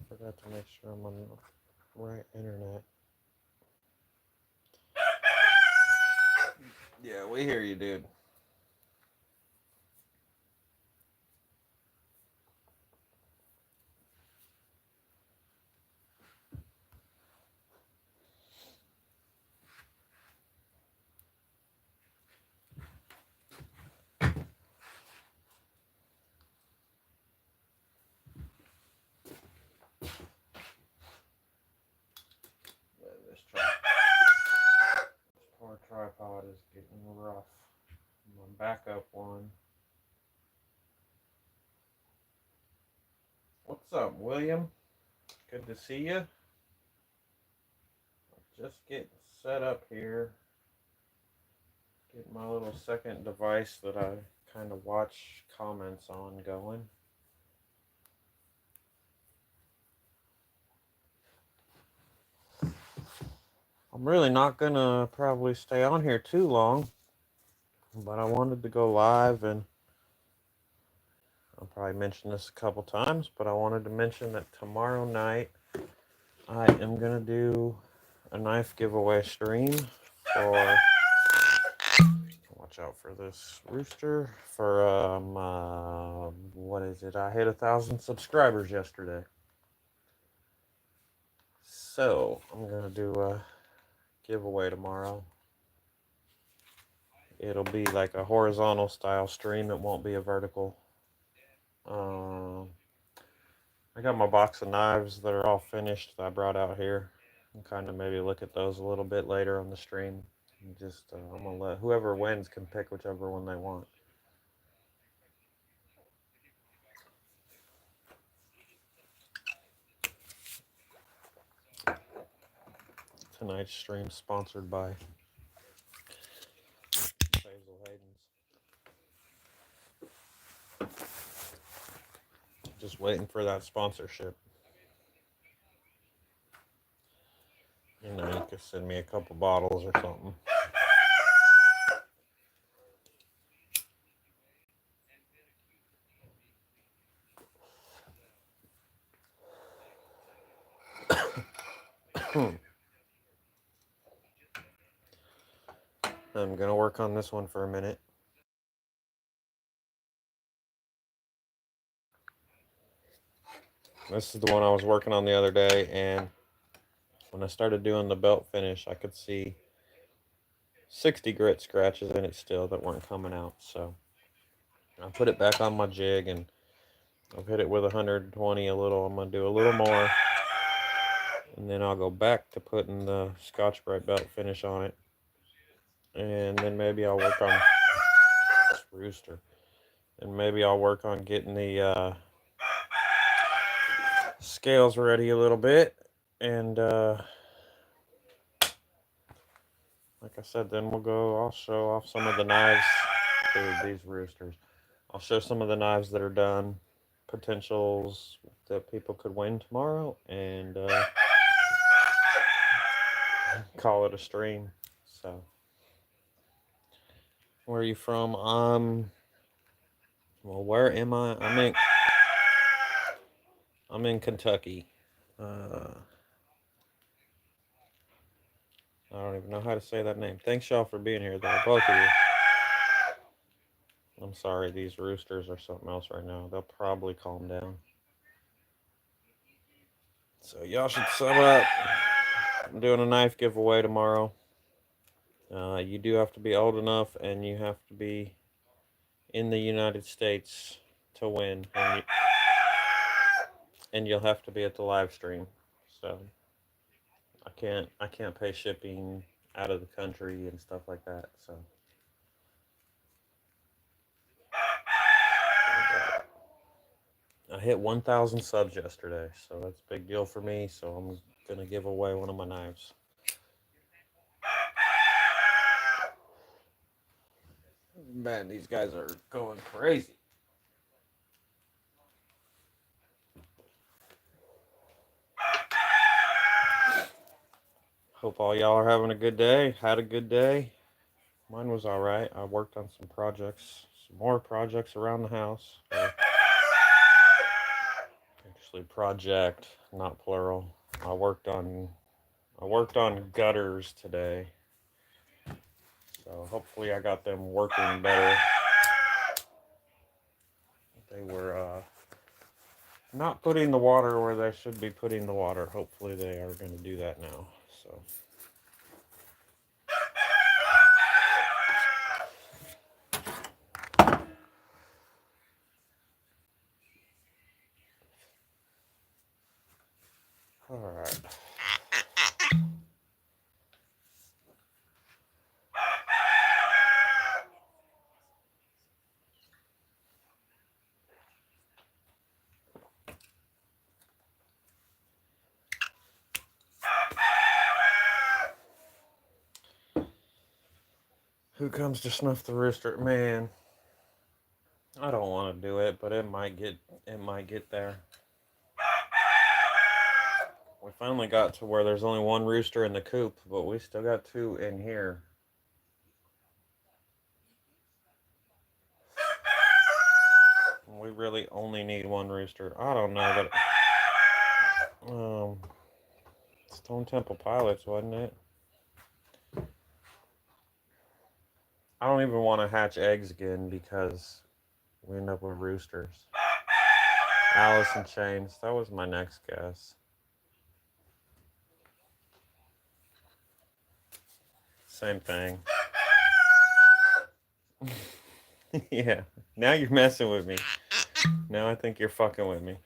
Forgot to make sure I'm on the right internet. Yeah, we hear you, dude. Yeah, this poor tripod is getting rough. My backup one. What's up, William? Good to see you. Just getting set up here. Get my little second device that I kind of watch comments on going. I'm really not gonna probably stay on here too long, but I wanted to go live, and I'll probably mention this a couple times, but I wanted to mention that tomorrow night I am gonna do a knife giveaway stream for, watch out for this rooster, for what is it, I hit 1,000 subscribers yesterday. So I'm gonna do a giveaway tomorrow. It'll be like a horizontal style stream. It won't be a vertical. I got my box of knives that are all finished that I brought out here. And kind of maybe look at those a little bit later on the stream. And just I'm gonna let whoever wins can pick whichever one they want. Tonight's stream sponsored by Basil Hayden's. Just waiting for that sponsorship. You know, you could send me a couple bottles or something. I'm gonna work on this one for a minute. This is the one I was working on the other day, and when I started doing the belt finish, I could see 60 grit scratches in it still that weren't coming out. So I put it back on my jig, and I've hit it with 120 a little. I'm gonna do a little more, and then I'll go back to putting the Scotch-Brite belt finish on it, and then maybe I'll work on this rooster, and maybe I'll work on getting the scales ready a little bit, and like I said, then we'll go. I'll show off some of the knives. Dude, these roosters. I'll show some of the knives that are done, potentials that people could win tomorrow, and call it a stream. So, where are you from? Well, where am I? I'm in Kentucky. I don't even know how to say that name. Thanks, y'all, for being here, though, both of you. I'm sorry, these roosters are something else right now. They'll probably calm down. So y'all should sum up. I'm doing a knife giveaway tomorrow. You do have to be old enough, and you have to be in the United States to win, and you'll have to be at the live stream. So I can't pay shipping out of the country and stuff like that. So I hit 1,000 subs yesterday, so that's a big deal for me. So I'm gonna give away one of my knives. Man, these guys are going crazy. Hope all y'all are having a good day. Had a good day. Mine was all right. I worked on some projects, some more projects around the house. They're actually project, not plural. I worked on gutters today. So hopefully I got them working better. They were not putting the water where they should be putting the water. Hopefully they are going to do that now. So all right. Who comes to snuff the rooster? Man, I don't want to do it, but it might get there. We finally got to where there's only one rooster in the coop, but we still got two in here. We really only need one rooster. I don't know, but Stone Temple Pilots, wasn't it? I don't even want to hatch eggs again because we end up with roosters. Alice in Chains. That was my next guess. Same thing. Yeah. Now you're messing with me. Now I think you're fucking with me.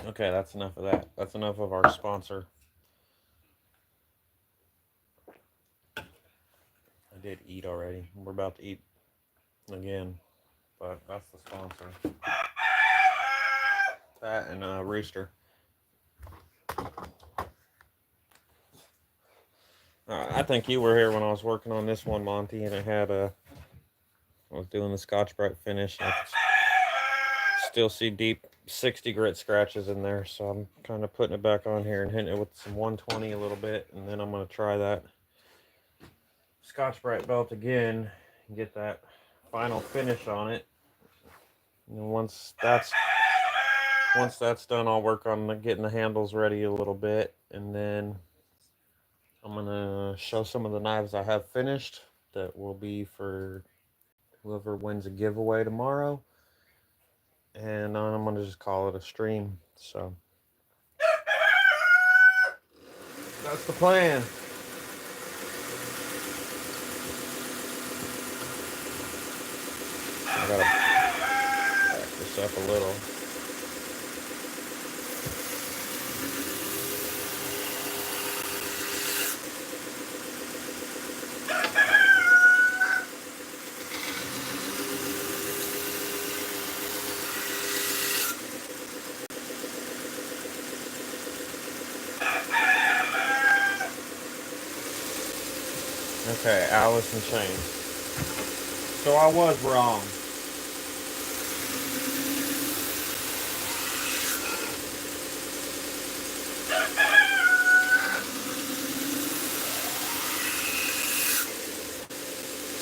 Okay, that's enough of that. That's enough of our sponsor. I did eat already. We're about to eat again, but that's the sponsor. That and a rooster. I think you were here when I was working on this one, Monty, and I was doing the Scotch-Brite finish. And I could still see deep 60 grit scratches in there, so I'm kind of putting it back on here and hitting it with some 120 a little bit, and then I'm going to try that Scotch-Brite belt again and get that final finish on it. And once that's done, I'll work on getting the handles ready a little bit, and then I'm going to show some of the knives I have finished that will be for whoever wins a giveaway tomorrow. And I'm going to just call it a stream. So that's the plan. I gotta back this up a little. Okay, Alice in Chains. So I was wrong.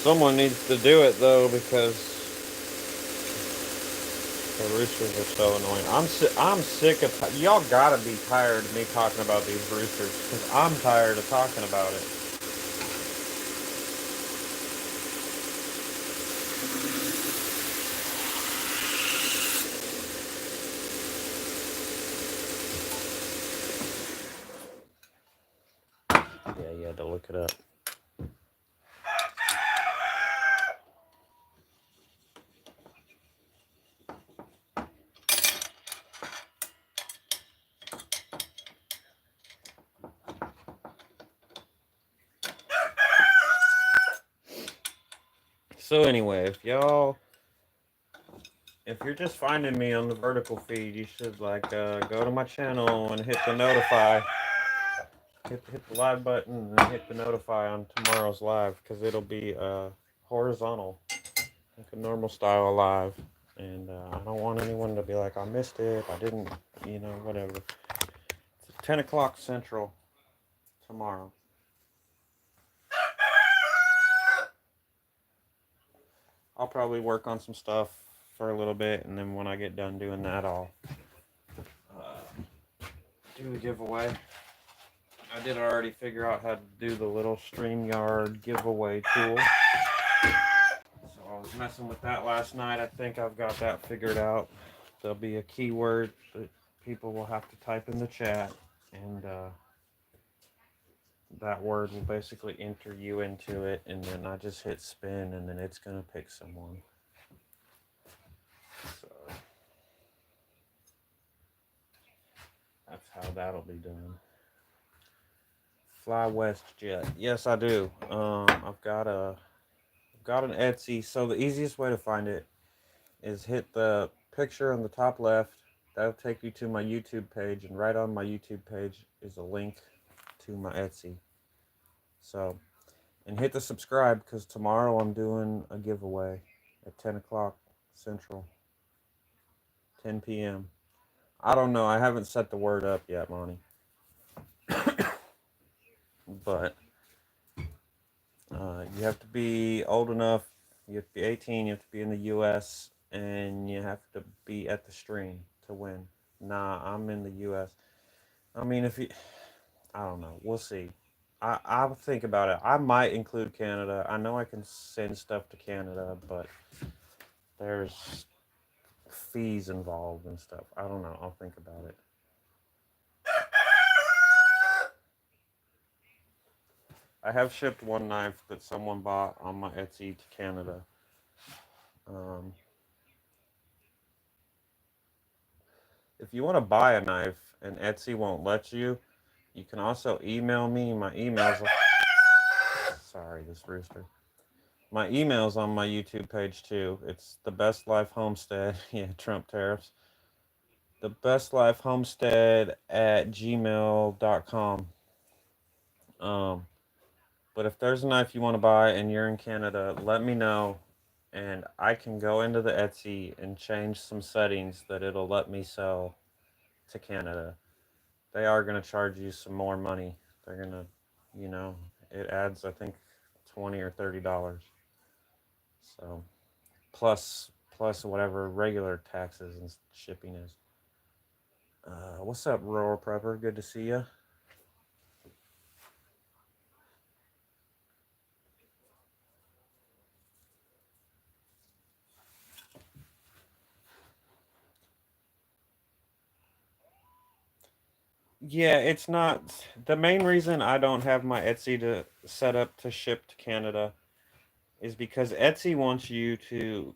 Someone needs to do it though because the roosters are so annoying. I'm sick of y'all gotta be tired of me talking about these roosters because I'm tired of talking about it. Yeah, you had to look it up. So anyway, if you're just finding me on the vertical feed, you should go to my channel and hit the notify. Hit the live button and hit the notify on tomorrow's live because it'll be horizontal, like a normal style live. And I don't want anyone to be like, I missed it, I didn't, whatever. It's 10 o'clock Central tomorrow. I'll probably work on some stuff for a little bit, and then when I get done doing that, I'll do a giveaway. I did already figure out how to do the little StreamYard giveaway tool. So I was messing with that last night. I think I've got that figured out. There'll be a keyword that people will have to type in the chat, and that word will basically enter you into it, and then I just hit spin, and then it's going to pick someone. So that's how that'll be done. Fly West Jet. Yes, I do. I've got an Etsy. So the easiest way to find it is hit the picture on the top left. That'll take you to my YouTube page, and right on my YouTube page is a link to my Etsy. So, and hit the subscribe, because tomorrow I'm doing a giveaway at 10 o'clock Central, 10 p.m. I don't know. I haven't set the word up yet, Monty. But you have to be old enough. You have to be 18. You have to be in the U.S. and you have to be at the stream to win. Nah, I'm in the U.S. I mean, if you, I don't know. We'll see. I'll think about it. I might include Canada. I know I can send stuff to Canada, but there's fees involved and stuff. I don't know. I'll think about it. I have shipped one knife that someone bought on my Etsy to Canada. Um, if you want to buy a knife and Etsy won't let you, you can also email me. My email's sorry, this rooster. My email's on my YouTube page too. It's TheBeStLife Homestead. Yeah, Trump tariffs. TheBeStLifeHomestead at gmail.com. Um, but if there's a knife you want to buy and you're in Canada, let me know, and I can go into the Etsy and change some settings that it'll let me sell to Canada. They are going to charge you some more money. They're going to, it adds, I think, $20 or $30. So, plus whatever regular taxes and shipping is. What's up, Rural Prepper? Good to see you. Yeah, it's not the main reason I don't have my Etsy to set up to ship to Canada is because Etsy wants you to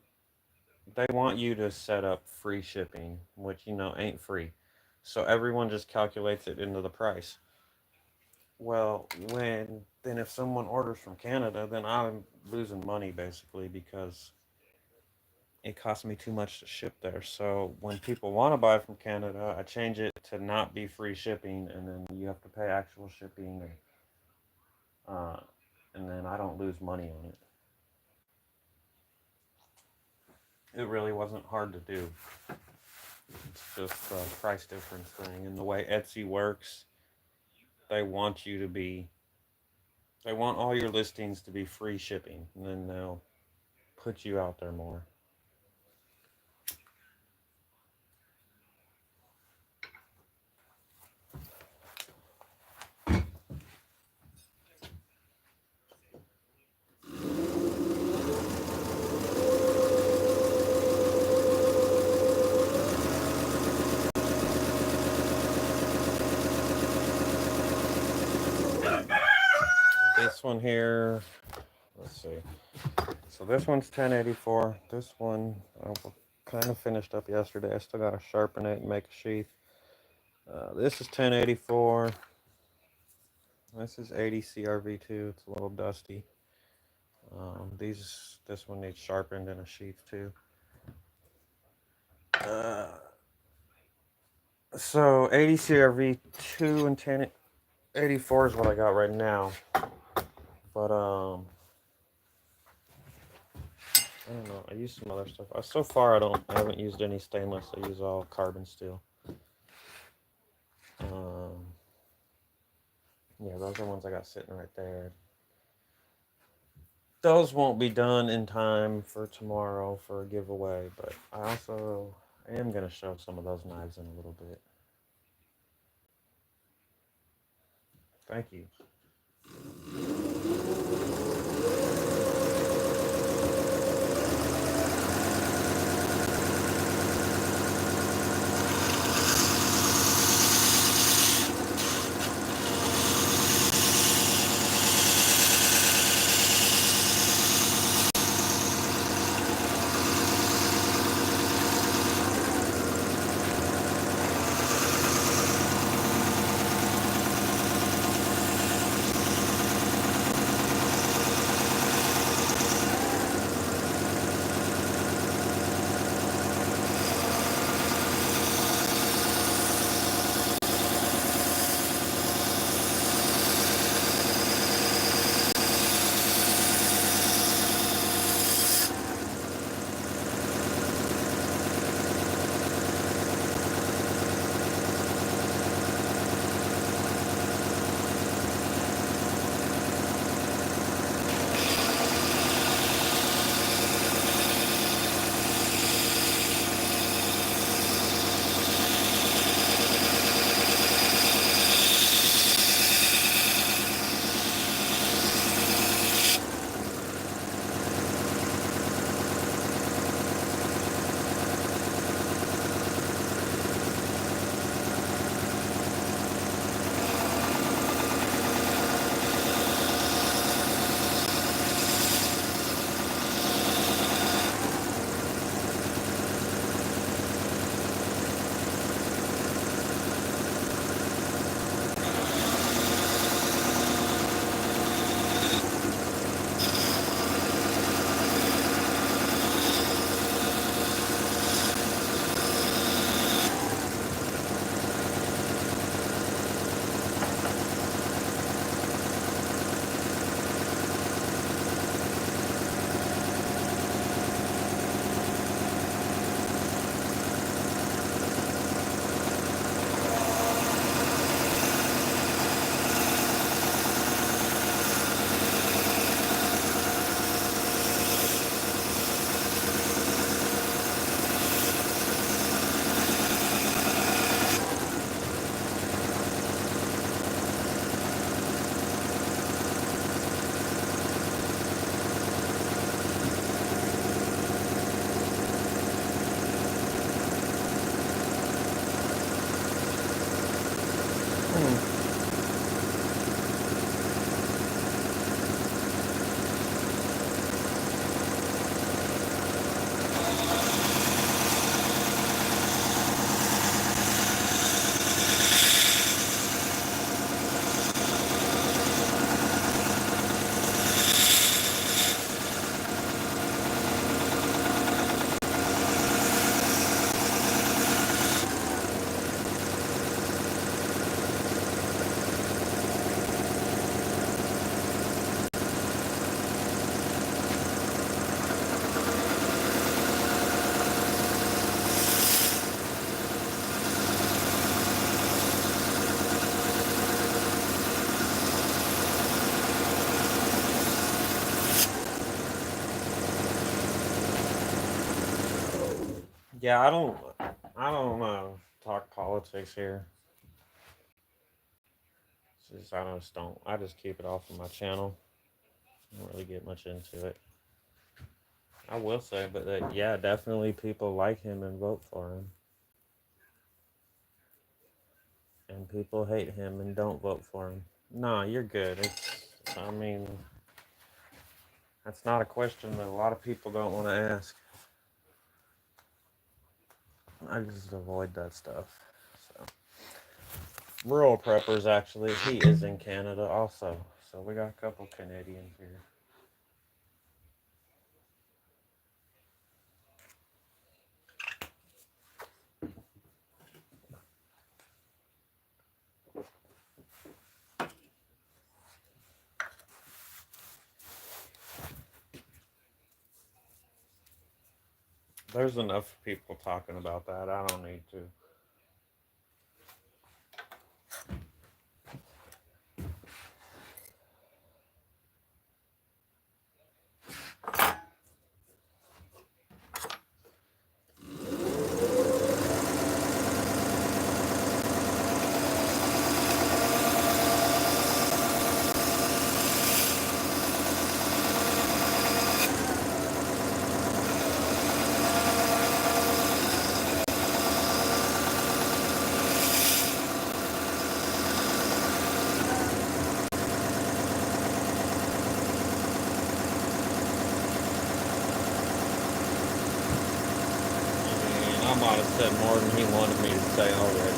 they want you to set up free shipping, which ain't free. So everyone just calculates it into the price. Well, then if someone orders from Canada, then I'm losing money basically because it costs me too much to ship there. So when people want to buy from Canada, I change it to not be free shipping, and then you have to pay actual shipping, uh, and then I don't lose money on it. It really wasn't hard to do. It's just a price difference thing, and the way Etsy works, they want you to be, they want all your listings to be free shipping, and then they'll put you out there more. This one here, let's see. So this one's 1084. This one I kind of finished up yesterday. I still got to sharpen it and make a sheath. This is 1084. This is 80 CRV2. It's a little dusty. This one needs sharpened in a sheath too. Uh, so 80 CRV2 and 1084 is what I got right now. But I don't know. I used some other stuff. So far, I haven't used any stainless. I use all carbon steel. Yeah, those are the ones I got sitting right there. those won't be done in time for tomorrow for a giveaway, but I also am going to show some of those knives in a little bit. Thank you. Yeah, I don't talk politics here. I just keep it off of my channel. I don't really get much into it. I will say, but yeah, definitely people like him and vote for him, and people hate him and don't vote for him. Nah, you're good. I mean, that's not a question that a lot of people don't want to ask. I just avoid that stuff. So, rural preppers actually, he is in Canada also. So we got a couple Canadians here. There's enough people talking about that. I don't need to. might have said more than he wanted me to say already.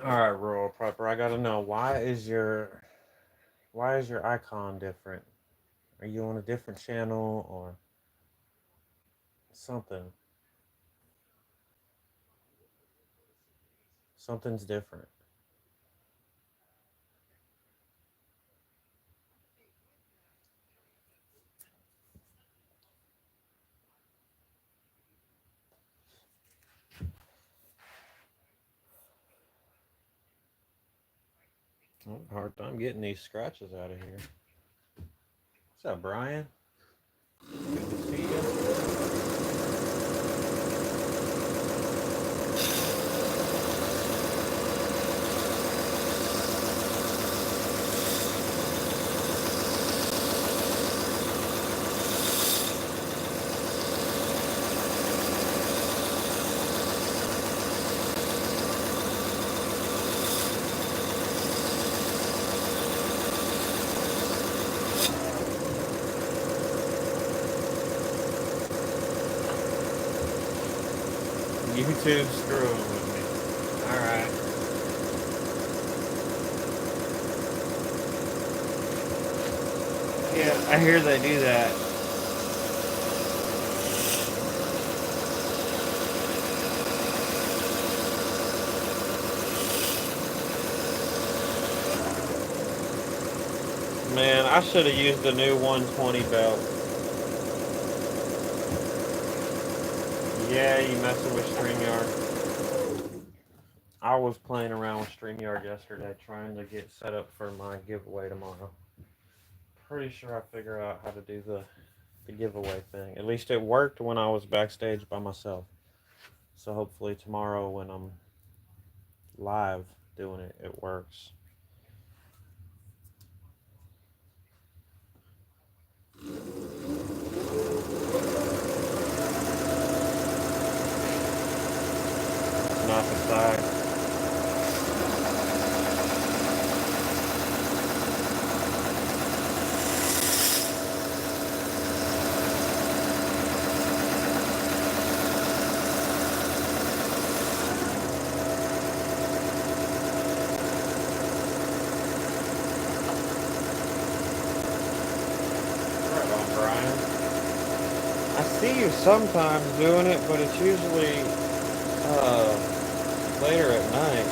All right, Rural Prepper, I gotta know, why is your icon different? Are you on a different channel or something? Something's different. I have a hard time getting these scratches out of here. What's up, Brian? Good to see you. YouTube screwing with me. Alright. Yeah, I hear they do that. Man, I should have used the new 120 belt. Yeah, you messing with StreamYard. I was playing around with StreamYard yesterday trying to get set up for my giveaway tomorrow. Pretty sure I figured out how to do the giveaway thing. At least it worked when I was backstage by myself. So hopefully tomorrow when I'm live doing it, it works. Not the side. Right on, Brian. I see you sometimes doing it, but it's usually later at night.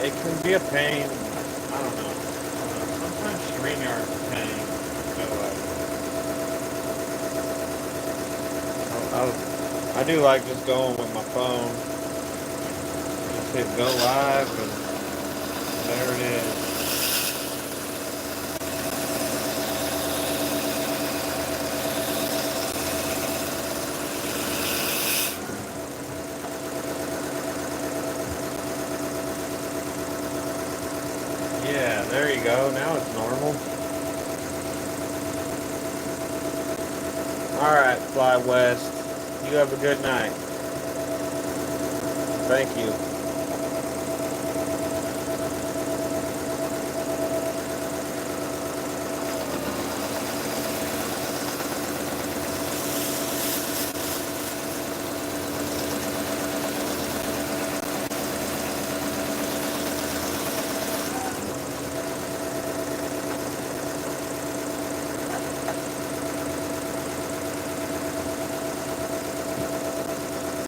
it can be a pain. I don't know. Sometimes StreamYard's a pain. So I do like just going with my phone. Just hit go live and there it is. Yeah, there you go. Now it's normal. All right, Fly West. You have a good night. Thank you.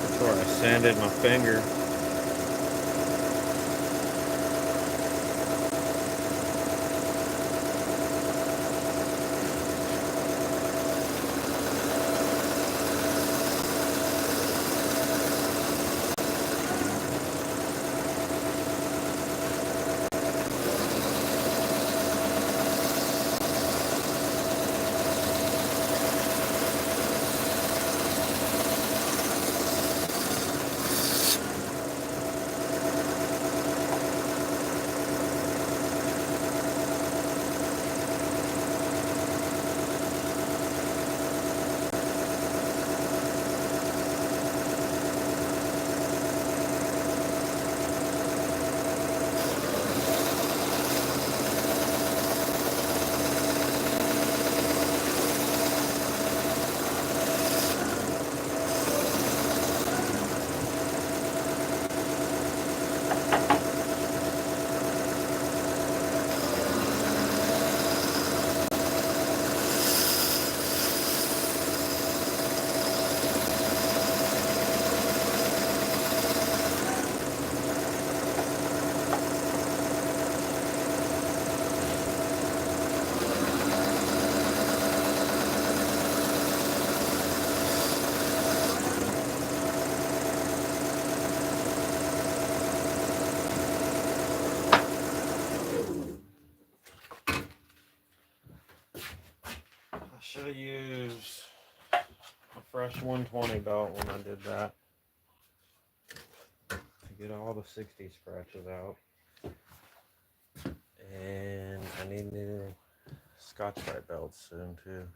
That's where I sanded my finger. I should have used a fresh 120 belt when I did that to get all the 60 scratches out. And I need new Scotch-Brite belts soon too.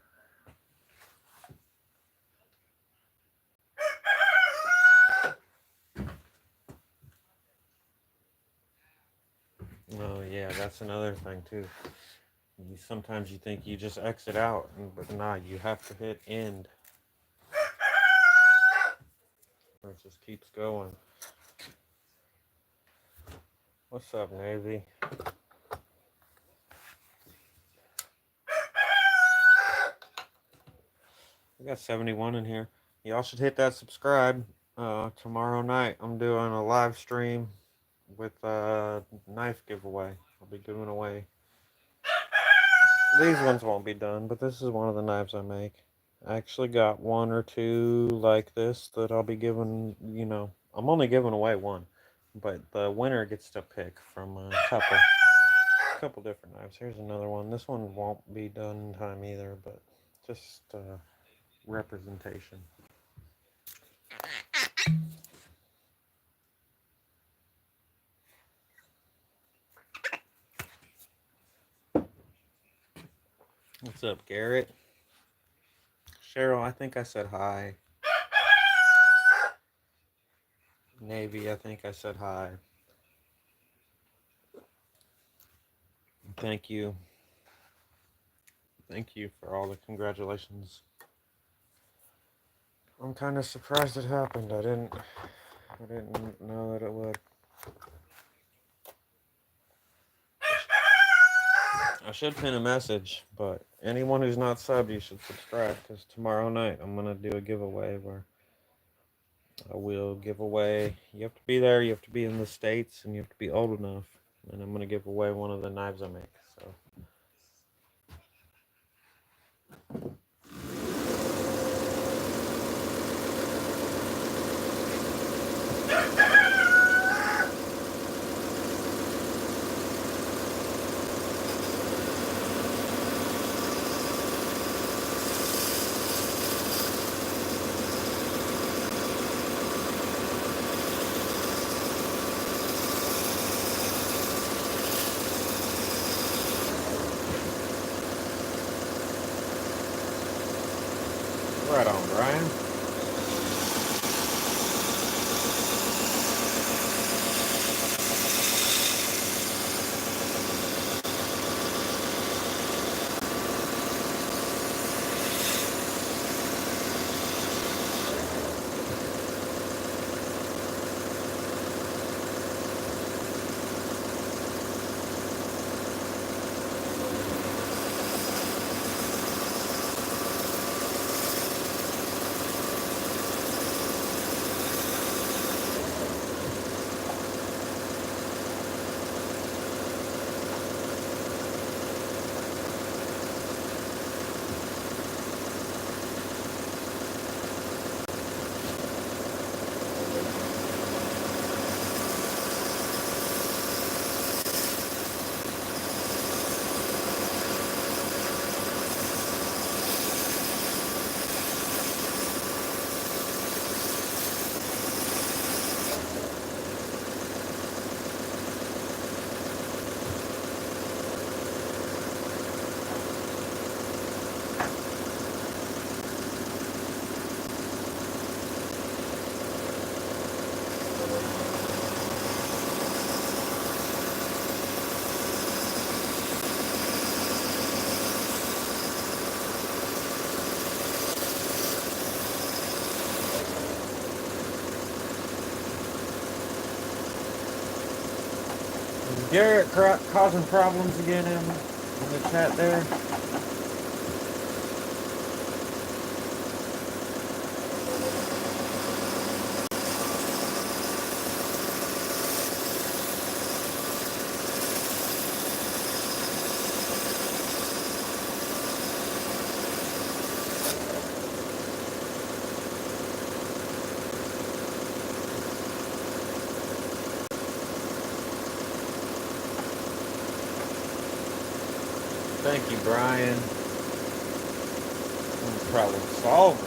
Oh yeah, that's another thing too. Sometimes you think you just exit out, but nah, you have to hit end. Or it just keeps going. What's up, Navy? We got 71 in here. Y'all should hit that subscribe. Tomorrow night, I'm doing a live stream with a knife giveaway. I'll be giving away. These ones won't be done, but this is one of the knives I make. I actually got one or two like this that I'll be giving, I'm only giving away one, but the winner gets to pick from a couple different knives. Here's another one. This one won't be done in time either, but just representation. What's up, Garrett? Cheryl, I think I said hi. Navy, I think I said hi. Thank you. Thank you for all the congratulations. I'm kind of surprised it happened. I didn't know that it would. I should pin a message, but anyone who's not subbed, you should subscribe because tomorrow night I'm gonna do a giveaway where I will give away. You have to be there. You have to be in the States, and you have to be old enough. And I'm gonna give away one of the knives I make. So. Right on, Brian. Is Garrett causing problems again in the chat there? Thank you, Brian. Problem solver.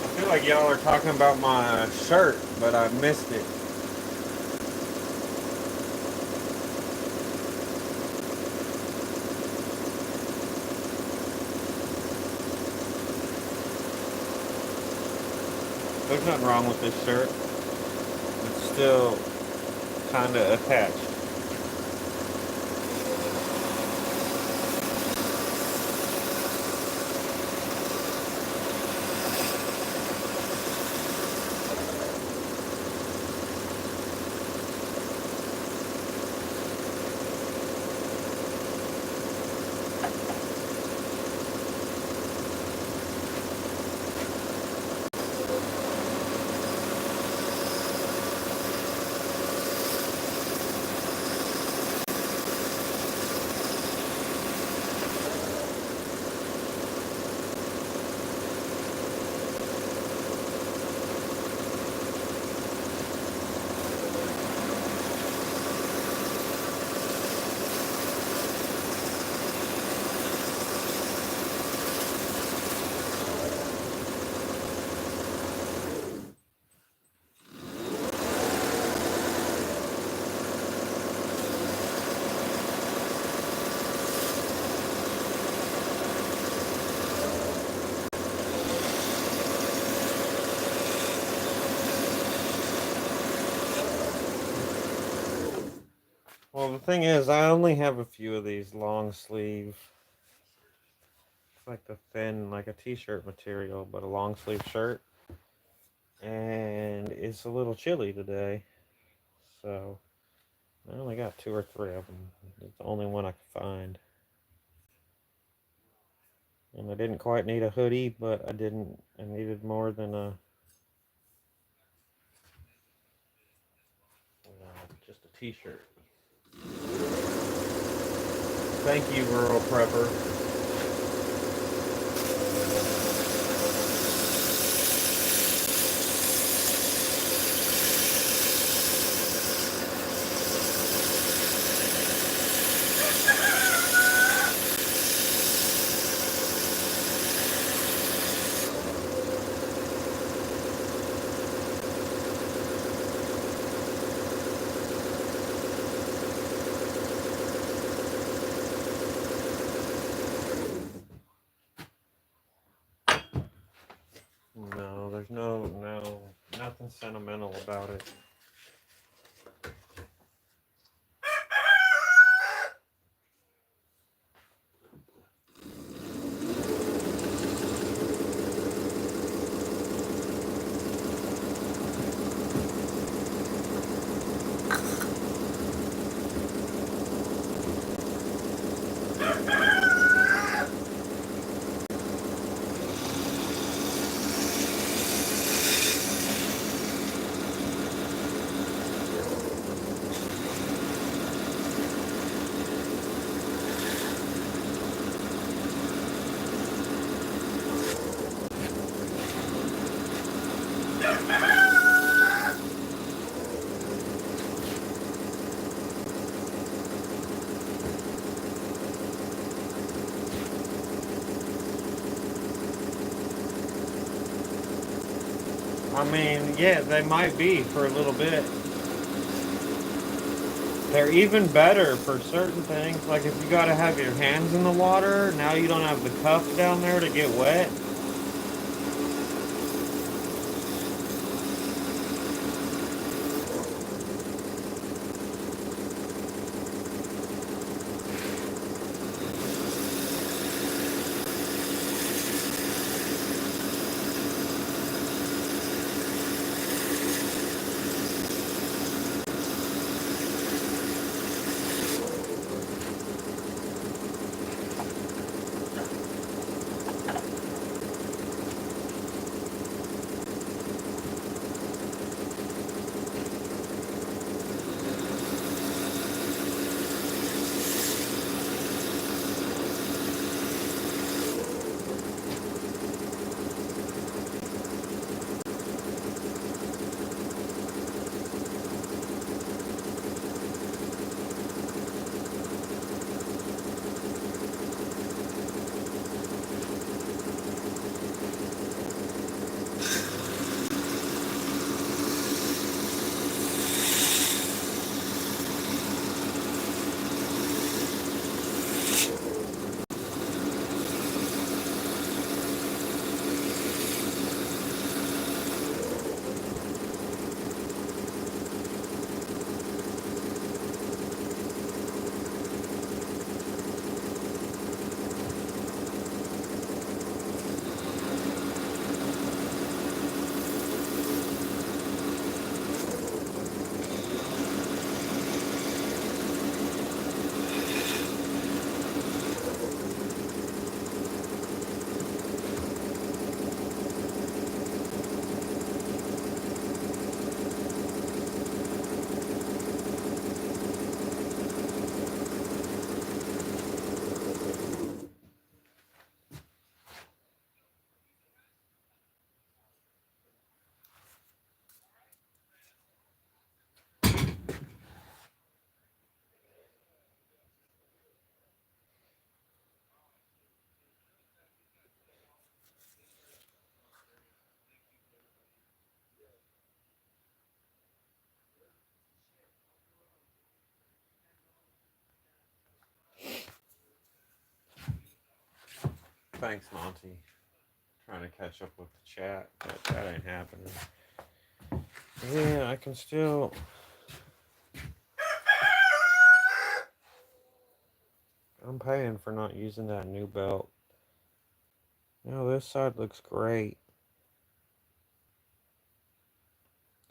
I feel like y'all are talking about my shirt, but I missed it. There's nothing wrong with this shirt. It's still kind of attached. Well, the thing is, I only have a few of these long sleeve. It's like the thin, like a t-shirt material, but a long sleeve shirt. And it's a little chilly today. So, I only got 2 or 3 of them. It's the only one I could find. And I didn't quite need a hoodie, but I needed more than just a t-shirt. Thank you, Rural Prepper. No, there's nothing sentimental about it. I mean, yeah, they might be for a little bit. They're even better for certain things. Like if you gotta have your hands in the water, now you don't have the cuff down there to get wet. Thanks, Monty. Trying to catch up with the chat, but that ain't happening. Yeah, I can still. I'm paying for not using that new belt. Now this side looks great.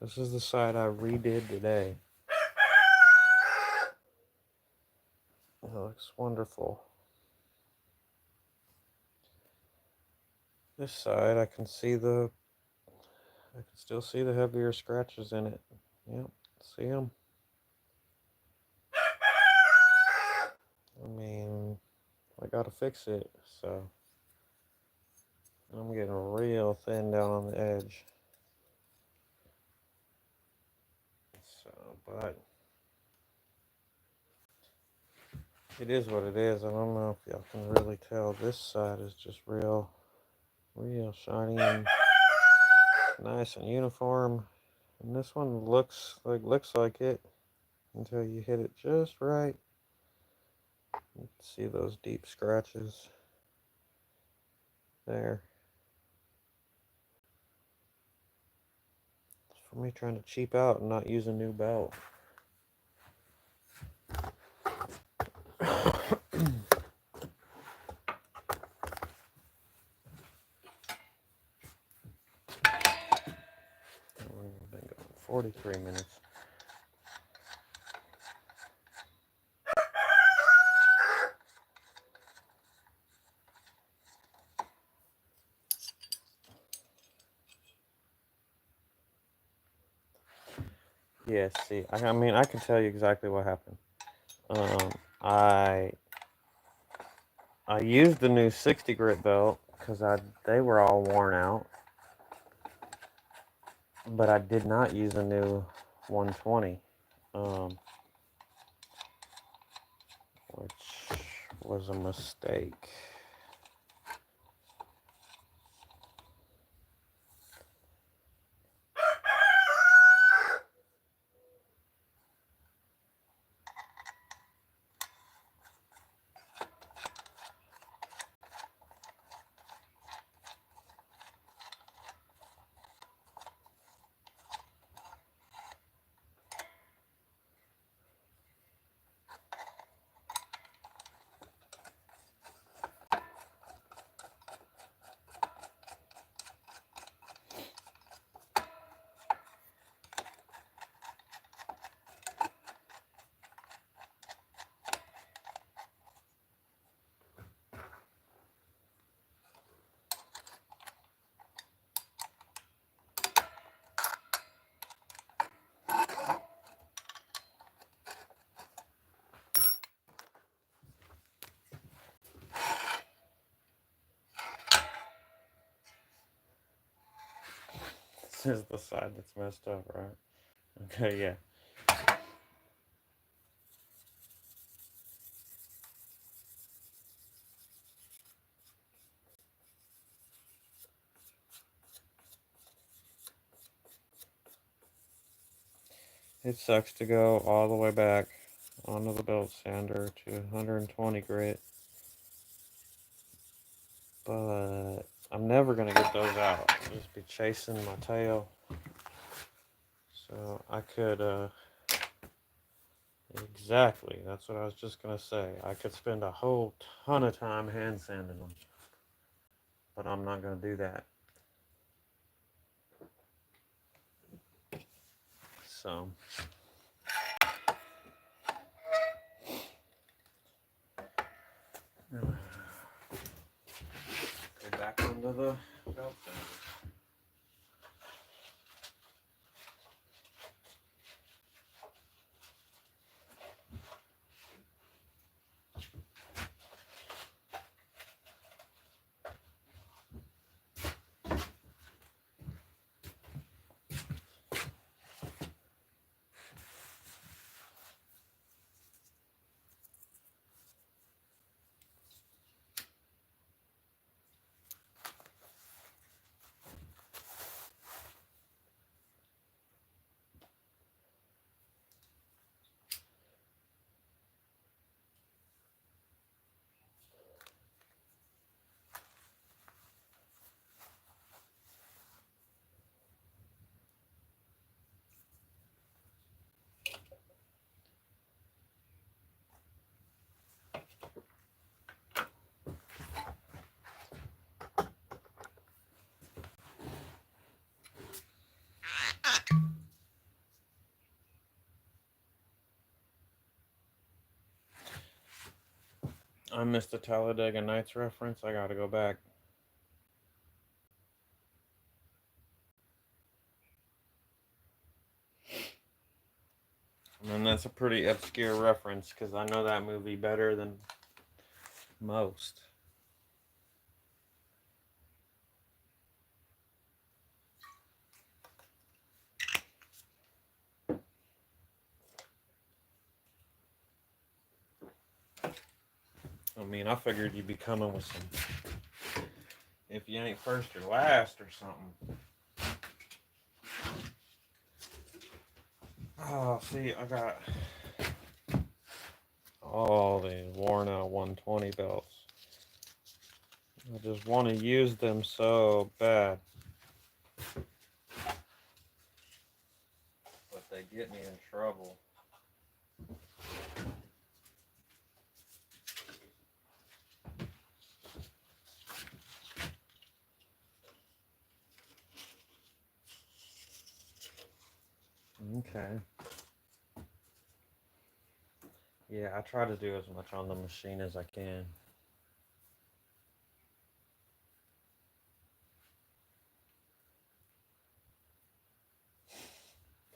This is the side I redid today. It looks wonderful. This side I can still see the heavier scratches in it. Yep, see them. I mean, I gotta fix it, so I'm getting real thin down on the edge. So, but it is what it is. I don't know if y'all can really tell. This side is just real shiny and nice and uniform. And this one looks like it until you hit it just right. You can see those deep scratches there. It's for me trying to cheap out and not use a new belt. We've been going 43 minutes. Yeah, see, I mean, I can tell you exactly what happened. I used the new 60 grit belt because they were all worn out, but I did not use a new 120, which was a mistake. This is the side that's messed up, right? Okay, yeah. It sucks to go all the way back onto the belt sander to 120 grit, but I'm never gonna get those out. I'll just be chasing my tail. So I could, exactly, that's what I was just gonna say. I could spend a whole ton of time hand sanding them, but I'm not gonna do that. So, go back onto the belt sander. I missed the Talladega Nights reference. I gotta go back. And that's a pretty obscure reference because I know that movie better than most. I mean, I figured you'd be coming with some. If you ain't first or last or something. Oh, see, I got all the worn out 120 belts. I just want to use them so bad. But they get me in trouble. Okay. Yeah, I try to do as much on the machine as I can.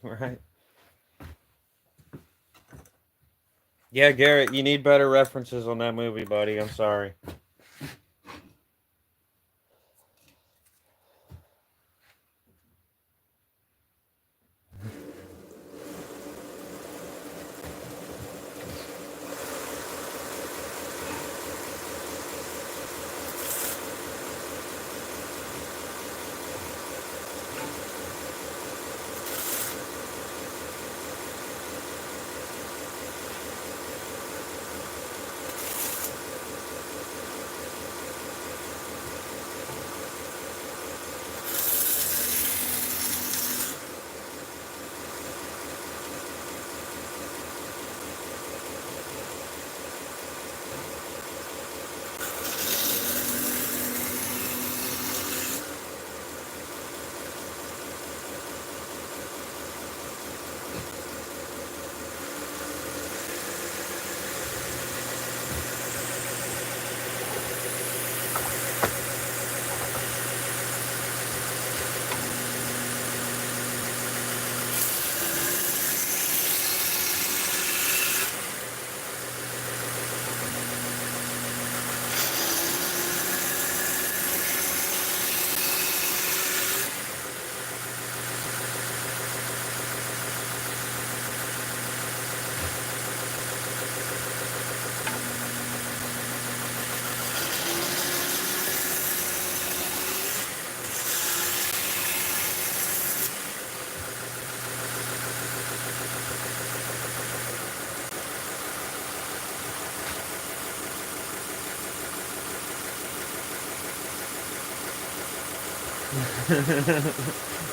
Right? Yeah, Garrett, you need better references on that movie, buddy. I'm sorry.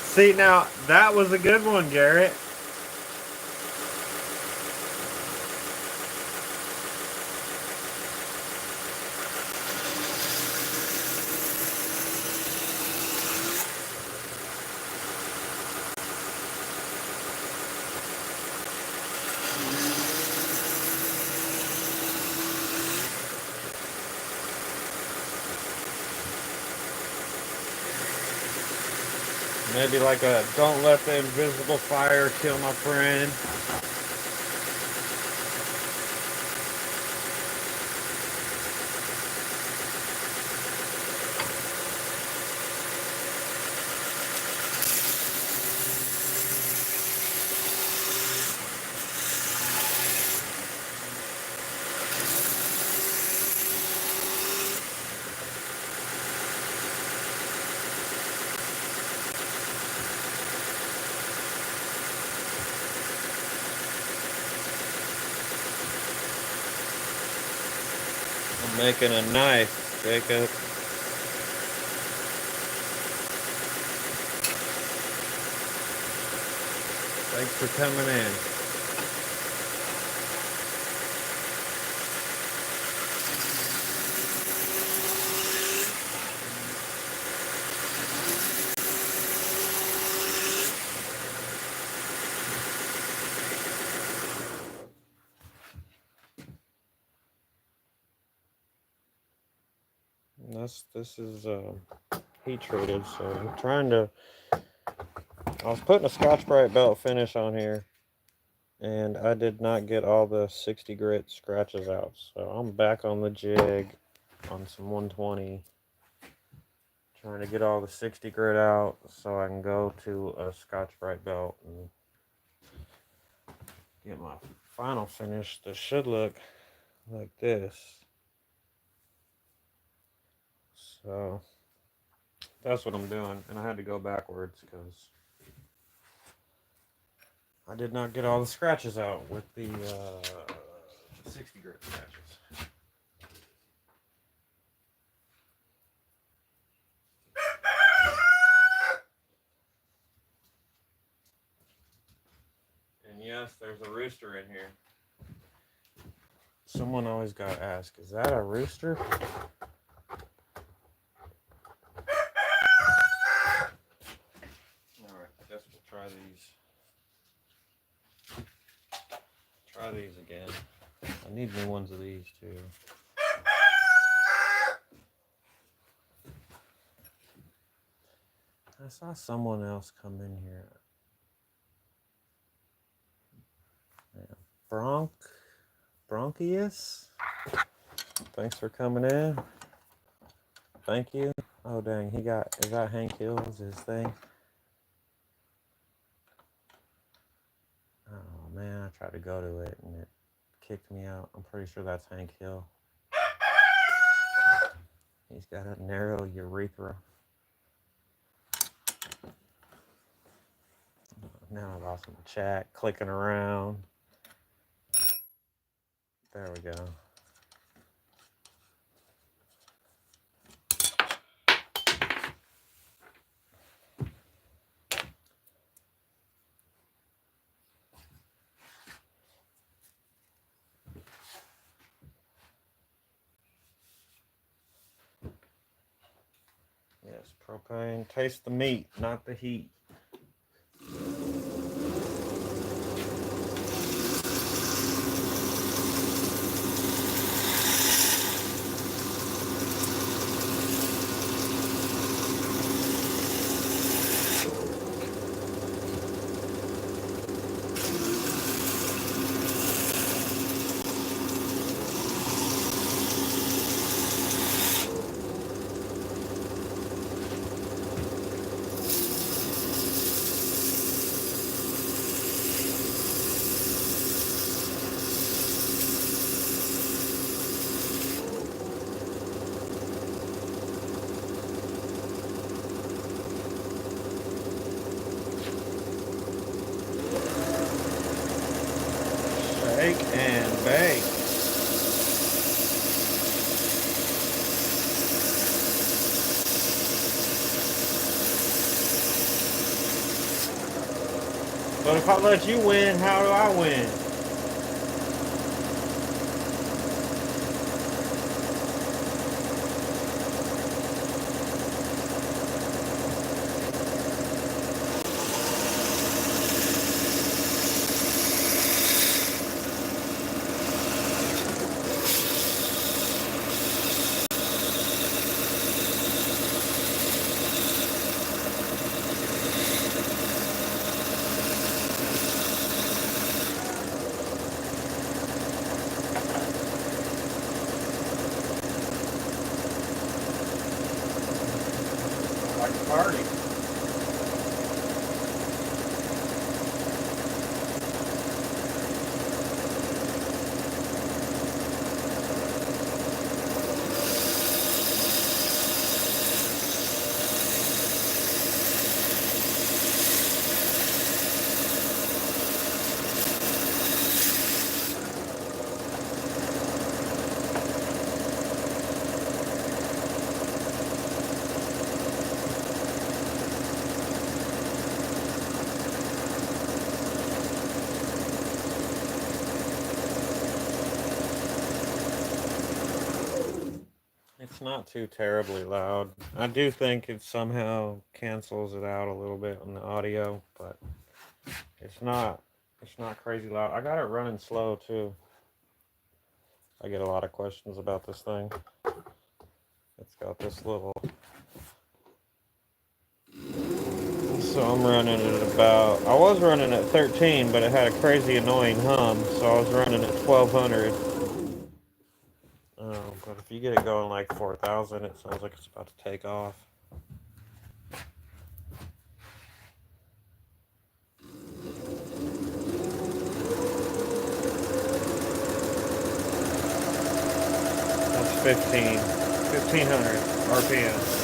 See, now, that was a good one, Garrett. Maybe like a "Don't let the invisible fire kill my friend." I'm making a knife, Jacob. Thanks for coming in. This is heat treated, so I'm trying to. I was putting a Scotch-Brite belt finish on here, and I did not get all the 60 grit scratches out. So I'm back on the jig on some 120, trying to get all the 60 grit out so I can go to a Scotch-Brite belt and get my final finish that should look like this. So that's what I'm doing, and I had to go backwards because I did not get all the scratches out with the 60 grit scratches. And yes, there's a rooster in here. Someone always got to ask, is that a rooster? Alright, I guess we'll try these. Try these again. I need new ones of these too. I saw someone else come in here. Yeah. Bronchius? Thanks for coming in. Thank you. Oh dang, is that Hank Hill's his thing? Oh man, I tried to go to it and it kicked me out. I'm pretty sure that's Hank Hill. He's got a narrow urethra. Now I lost him in chat, clicking around. There we go. Yes, propane. Taste the meat, not the heat. Shake and bake. But if I let you win, how do I win? Like a party. It's not too terribly loud. I do think it somehow cancels it out a little bit on the audio, but it's not crazy loud. I got it running slow too. I get a lot of questions about this thing. It's got this little, so I'm running at about, I was running at 13, but it had a crazy annoying hum, so I was running at 1200. But if you get it going like 4,000, it sounds like it's about to take off. That's 1500 RPM.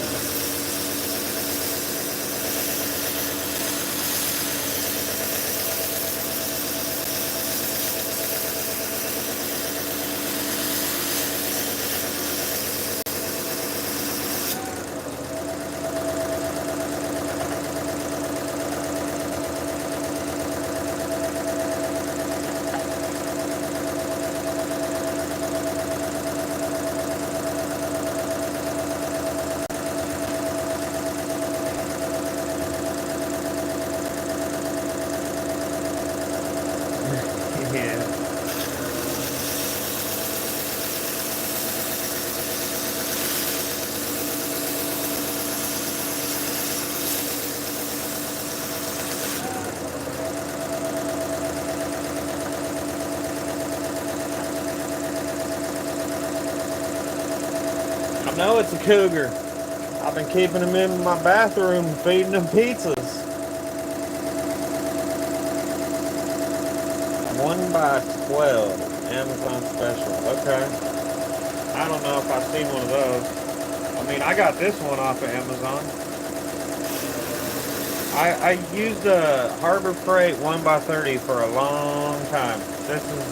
Yeah. I know it's a cougar. I've been keeping them in my bathroom feeding them pizzas. 1x12 Amazon special. Okay. I don't know if I've seen one of those. I mean, I got this one off of Amazon. I used a Harbor Freight 1x30 for a long time. This is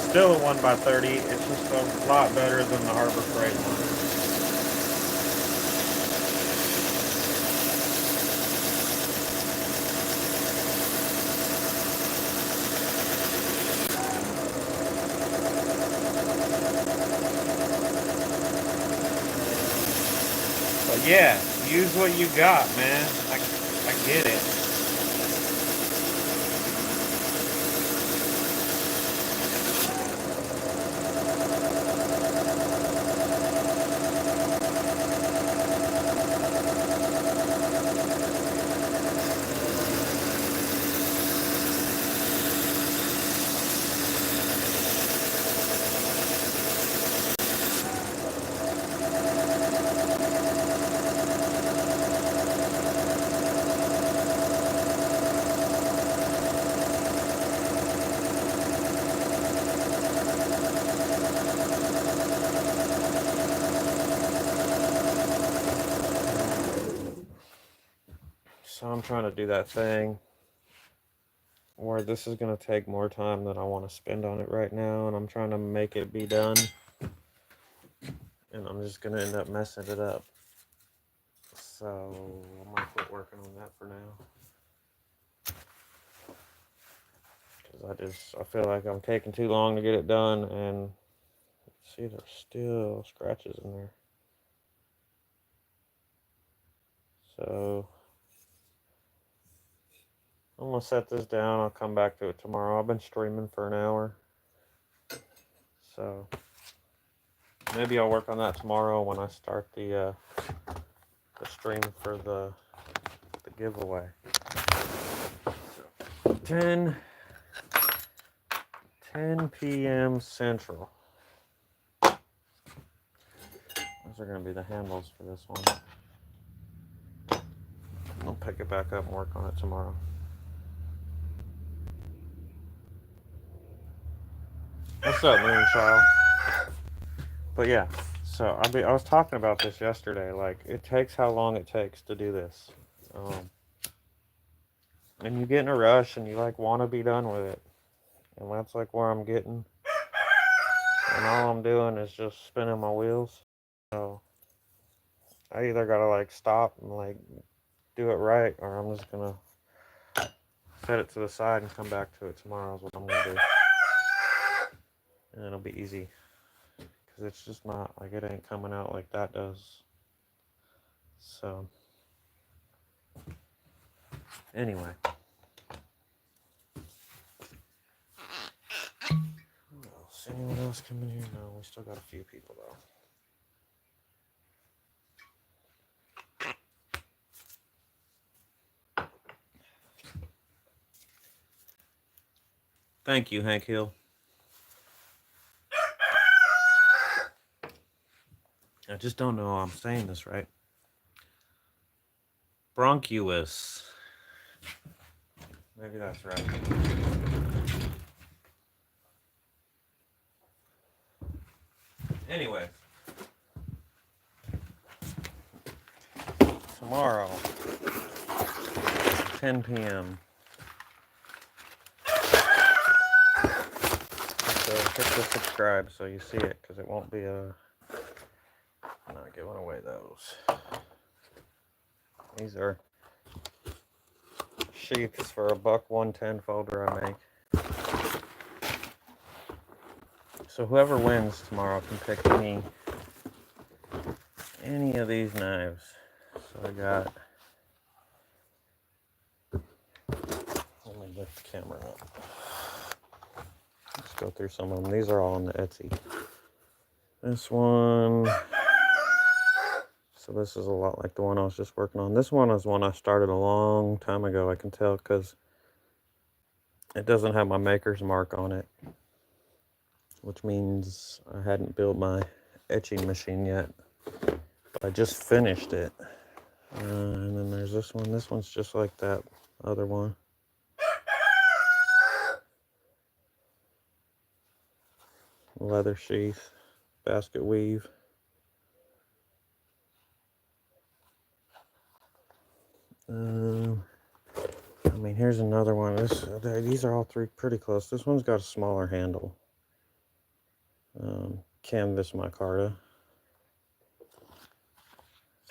still a 1x30. It's just a lot better than the Harbor Freight one. But yeah, use what you got, man. I get it. So I'm trying to do that thing where this is going to take more time than I want to spend on it right now, and I'm trying to make it be done, and I'm just going to end up messing it up. So I'm going to quit working on that for now. Because I feel like I'm taking too long to get it done, and see, there's still scratches in there. So I'm going to set this down. I'll come back to it tomorrow. I've been streaming for an hour. So maybe I'll work on that tomorrow when I start the stream for the giveaway. So 10 p.m. Central. Those are going to be the handles for this one. I'll pick it back up and work on it tomorrow. What's up, Moonchild? But yeah, so I was talking about this yesterday. Like, it takes how long it takes to do this. And you get in a rush and you like want to be done with it. And that's like where I'm getting. And all I'm doing is just spinning my wheels. So I either gotta like stop and like do it right, or I'm just gonna set it to the side and come back to it tomorrow is what I'm gonna do. And it'll be easy. Because it's just not, like, it ain't coming out like that does. So anyway. Who else? Anyone else coming here? No, we still got a few people though. Thank you, Hank Hill. I just don't know how I'm saying this right. Bronchius. Maybe that's right. Anyway, tomorrow, 10 p.m. Hit the subscribe so you see it, because it won't be a... I'm not giving away those. These are sheaths for a $1.110 folder I make. So whoever wins tomorrow can pick any of these knives. So I got... Let me lift the camera up. Let's go through some of them. These are all on the Etsy. This one... So this is a lot like the one I was just working on. This one is one I started a long time ago. I can tell because it doesn't have my maker's mark on it, which means I hadn't built my etching machine yet. But I just finished it. And then there's this one. This one's just like that other one. Leather sheath, basket weave. I mean, here's another one. These are all three pretty close. This one's got a smaller handle. Canvas micarta.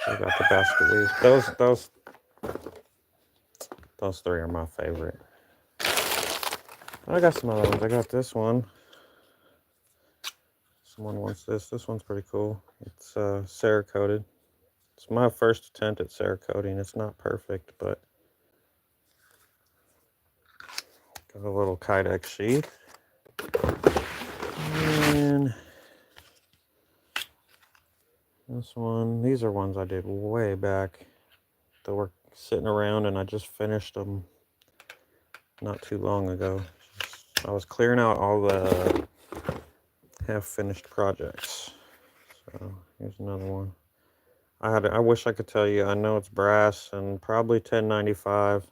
So I got the basket weave. Those three are my favorite. I got some other ones. I got this one. Someone wants this. This one's pretty cool. It's Cerakoted. It's my first attempt at Cerakoting. It's not perfect, but got a little Kydex sheath. And this one, these are ones I did way back that were sitting around, and I just finished them not too long ago. I was clearing out all the half-finished projects. So here's another one. I wish I could tell you. I know it's brass and probably 1095.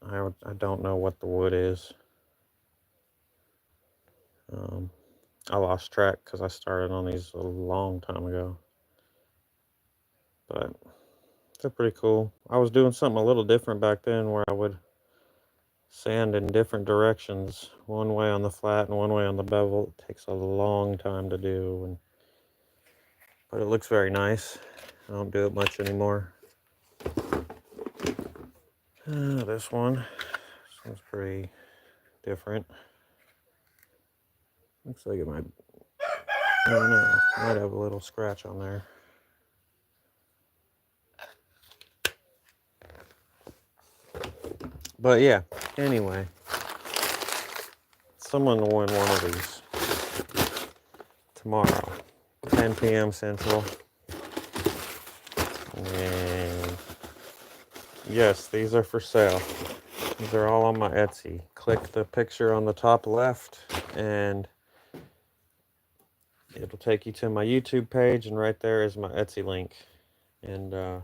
I don't know what the wood is. I lost track because I started on these a long time ago. But they're pretty cool. I was doing something a little different back then where I would sand in different directions. One way on the flat and one way on the bevel. It takes a long time to do. But it looks very nice. I don't do it much anymore. This one's pretty different. Looks like it might, I don't know, might have a little scratch on there. But yeah, anyway, someone will win one of these tomorrow, 10 p.m. Central. And yes, these are for sale. These are all on my Etsy. Click the picture on the top left and it'll take you to my YouTube page, and right there is my Etsy link. And you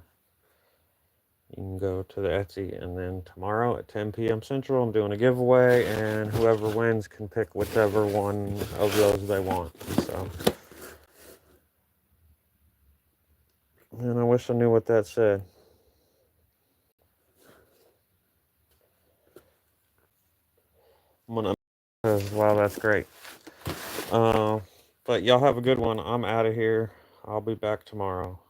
can go to the Etsy, and then tomorrow at 10 p.m. Central, I'm doing a giveaway, and whoever wins can pick whichever one of those they want. So, and I wish I knew what that said. I'm gonna, wow, that's great. But y'all have a good one. I'm out of here. I'll be back tomorrow.